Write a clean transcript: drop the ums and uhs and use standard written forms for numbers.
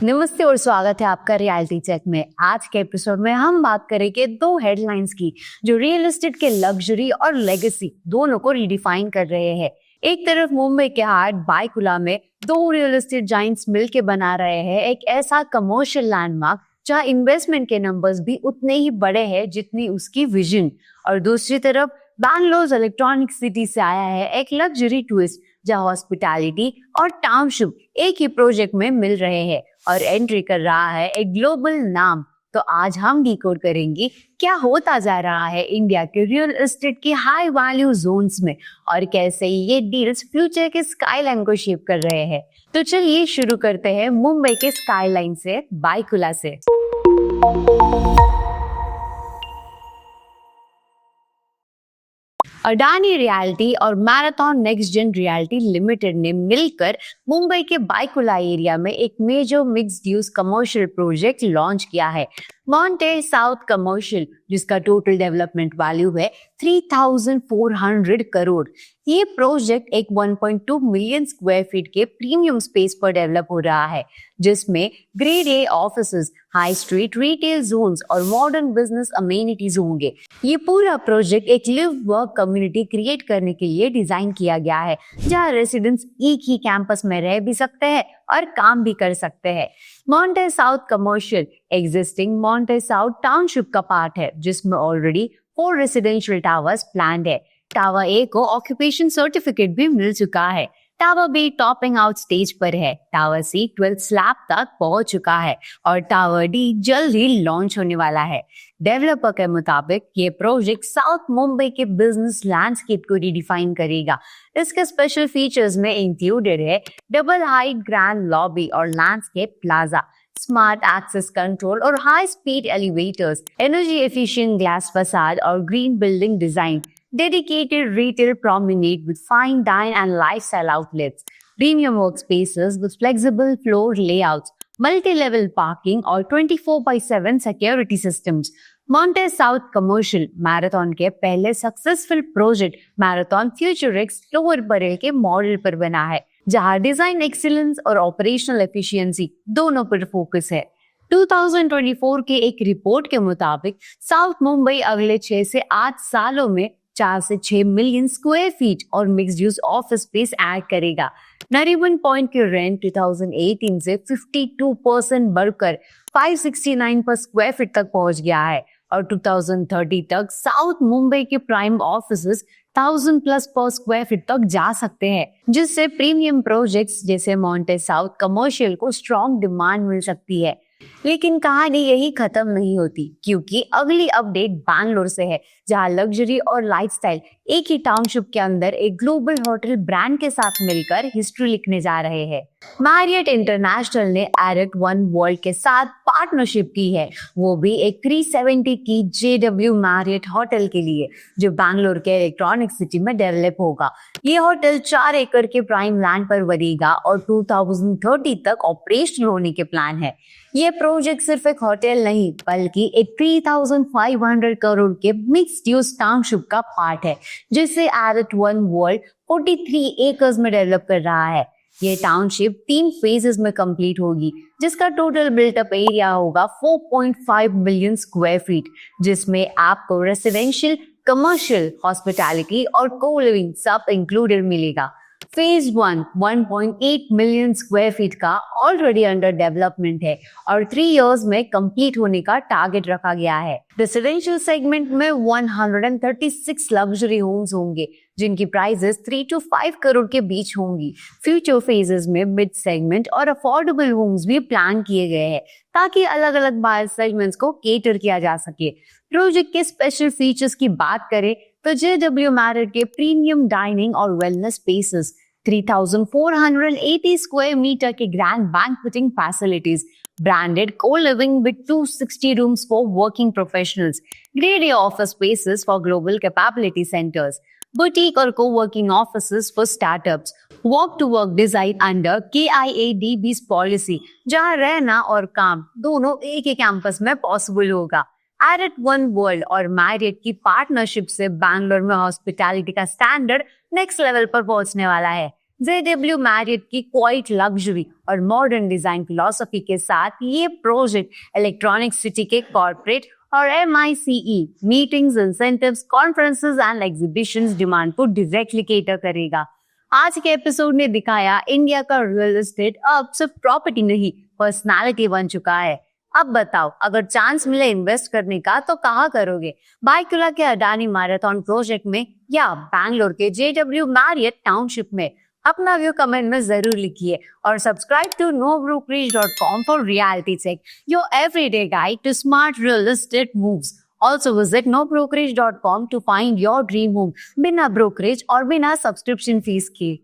नमस्ते और स्वागत है आपका रियलिटी चेक में। आज के एपिसोड में हम बात करेंगे दो हेडलाइंस की जो रियल एस्टेट के लग्जरी और लेगेसी दोनों को रिडिफाइन कर रहे हैं। एक तरफ मुंबई के हार्ट बायकुला में दो रियल एस्टेट जाइंट्स मिलकर बना रहे हैं एक ऐसा कमर्शियल लैंडमार्क जहां इन्वेस्टमेंट के नंबर्स भी उतने ही बड़े हैं जितनी उसकी विजन। और दूसरी तरफ बैंगलोर इलेक्ट्रॉनिक सिटी से आया है एक लग्जरी ट्विस्ट जहां हॉस्पिटैलिटी और टाउनशिप एक ही प्रोजेक्ट में मिल रहे हैं और एंट्री कर रहा है एक ग्लोबल नाम। तो आज हम डिकोड करेंगे क्या होता जा रहा है इंडिया के रियल एस्टेट के हाई वैल्यू जोन्स में और कैसे ये डील्स फ्यूचर के स्काईलाइन को शेप कर रहे हैं। तो चलिए शुरू करते हैं मुंबई के स्काईलाइन से, बायकुला से। अडानी रियल्टी और marathon next gen realty limited ने मिलकर मुंबई के बायकुला एरिया में एक major mixed use commercial project launch किया है, मॉन्टे साउथ कमर्शियल, जिसका टोटल डेवलपमेंट वैल्यू है 3,400 करोड़। ये प्रोजेक्ट एक 1.2 मिलियन स्क्वायर फीट के प्रीमियम स्पेस पर डेवलप हो रहा है, जिसमें grade A offices, high street retail zones और मॉडर्न बिजनेस अमेनिटीज होंगे। ये पूरा प्रोजेक्ट एक लिव वर्क कम्युनिटी क्रिएट करने के लिए डिजाइन किया गया है, जहां रेसिडेंट्स एक ही कैंपस में रह भी सकते हैं और काम भी कर सकते हैं। Monte South commercial existing Monte south township का पार्ट है, जिसमें ऑलरेडी 4 रेसिडेंशियल टावर्स प्लान्ड है। टावर ए को ऑक्यूपेशन सर्टिफिकेट भी मिल चुका है। Tower B topping out stage पर है। टावर सी 12th स्लैब तक पहुंच चुका है और टावर डी जल्द ही लॉन्च होने वाला है। डेवलपर के मुताबिक ये प्रोजेक्ट साउथ मुंबई के बिजनेस लैंडस्केप को रिडिफाइन करेगा। इसके स्पेशल फीचर्स में इंक्लूडेड है डबल हाइट ग्रैंड लॉबी और landscape plaza, smart access control और high speed elevators, energy efficient glass facade और green building design, dedicated retail promenade with fine dine and lifestyle outlets, premium workspaces with flexible floor layouts, multi-level parking और 24/7 security systems। Monte South commercial Marathon के पहले successful project Marathon Futurex Lower Parel के model पर बना है, जहां design excellence और operational efficiency दोनों पर फोकस है। 2024 के एक रिपोर्ट के मुताबिक साउथ मुंबई अगले 6 से 8 सालों में 4 से 6 मिलियन स्क्वायर फीट और mixed use office space add करेगा। नरीमन पॉइंट के रेंट 2018 से 52% बढ़कर 569 पर स्क्वायर फीट तक पहुंच गया है और 2030 तक साउथ मुंबई के प्राइम ऑफिसेस 1000+ पर स्क्वायर फीट तक जा सकते हैं, जिससे प्रीमियम प्रोजेक्ट्स जैसे मॉन्टे साउथ कमर्शियल को स्ट्रॉन्ग डिमांड मिल सकती है। लेकिन कहानी यही खत्म नहीं होती, क्योंकि अगली अपडेट बैंगलोर से है, जहां लग्जरी और लाइफस्टाइल एक ही टाउनशिप के अंदर एक ग्लोबल होटल ब्रांड के साथ मिलकर हिस्ट्री लिखने जा रहे हैं। मैरियट इंटरनेशनल ने एरेट वन वर्ल्ड के साथ पार्टनरशिप की है, वो भी एक 370 की JW मैरियट होटल के लिए, जो बैंगलोर के इलेक्ट्रॉनिक सिटी में डेवलप होगा। ये होटल 4 एकड़ के प्राइम लैंड पर बनेगा और 2030 तक ऑपरेशनल होने के प्लान है। ये प्रोजेक्ट सिर्फ एक होटल नहीं, बल्कि एक 3,500 करोड़ के मिक्स्ड यूज टाउनशिप का पार्ट है, जिसे एरेट वन वर्ल्ड 43 एकर्स में डेवलप कर रहा है। ये टाउनशिप 3 फेजेस में कंप्लीट होगी, जिसका टोटल बिल्टअप एरिया होगा 4.5 मिलियन स्क्वायर फीट, जिसमें आपको रेसिडेंशियल, कमर्शियल, हॉस्पिटैलिटी और को लिविंग सब इंक्लूडेड मिलेगा। फेज 1 1.8 मिलियन स्क्वायर फीट का ऑलरेडी अंडर डेवलपमेंट है और 3 इयर्स में कंप्लीट होने का टारगेट रखा गया है। रेसिडेंशियल सेगमेंट में 136 लग्जरी होम्स होंगे, जिनकी प्राइसेस 3 to 5 करोड़ के बीच होंगी। फ्यूचर फेजेस में मिड सेगमेंट और अफोर्डेबल होम्स भी प्लान किए गए हैं, ताकि अलग अलग बायर सेगमेंट्स को केटर किया जा सके। प्रोजेक्ट के स्पेशल फीचर्स की बात करें तो JW मैरियट के प्रीमियम डाइनिंग और वेलनेस स्पेसेस, 3,480 स्क्वायर मीटर के grand बैंक्वेटिंग facilities, branded co-living with 260 rooms for working professionals, grade A office spaces for global capability centers, boutique और co-working offices for startups, walk to work design under KIADB's policy, जहां रहना और काम दोनों एक ही campus में possible होगा। Aerate one world और मैरियट की पार्टनरशिप से बैंगलोर में हॉस्पिटैलिटी का स्टैंडर्ड नेक्स्ट लेवल पर पहुंचने वाला है, JW Marriott की क्वाइट लग्जरी और मॉडर्न डिजाइन फिलॉसफी के साथ ये प्रोजेक्ट इलेक्ट्रॉनिक सिटी के कॉर्पोरेट और MICE meetings, incentives, conferences and exhibitions demand को डायरेक्टली केटर करेगा। आज के एपिसोड ने दिखाया इंडिया का रियल एस्टेट अब सिर्फ प्रॉपर्टी नहीं, पर्सनालिटी बन चुका है। अब बताओ, अगर चांस मिले इन्वेस्ट करने का तो कहाँ करोगे? बायकुला के अडानी मैराथन प्रोजेक्ट में या बैंगलोर के JW मैरियट टाउनशिप में? अपना व्यू कमेंट में जरूर लिखिए और subscribe to nobrokerage.com for reality check, your everyday guide to smart real estate moves. Also visit nobrokerage.com to find your dream home बिना ब्रोकरेज और बिना सब्सक्रिप्शन फीस के।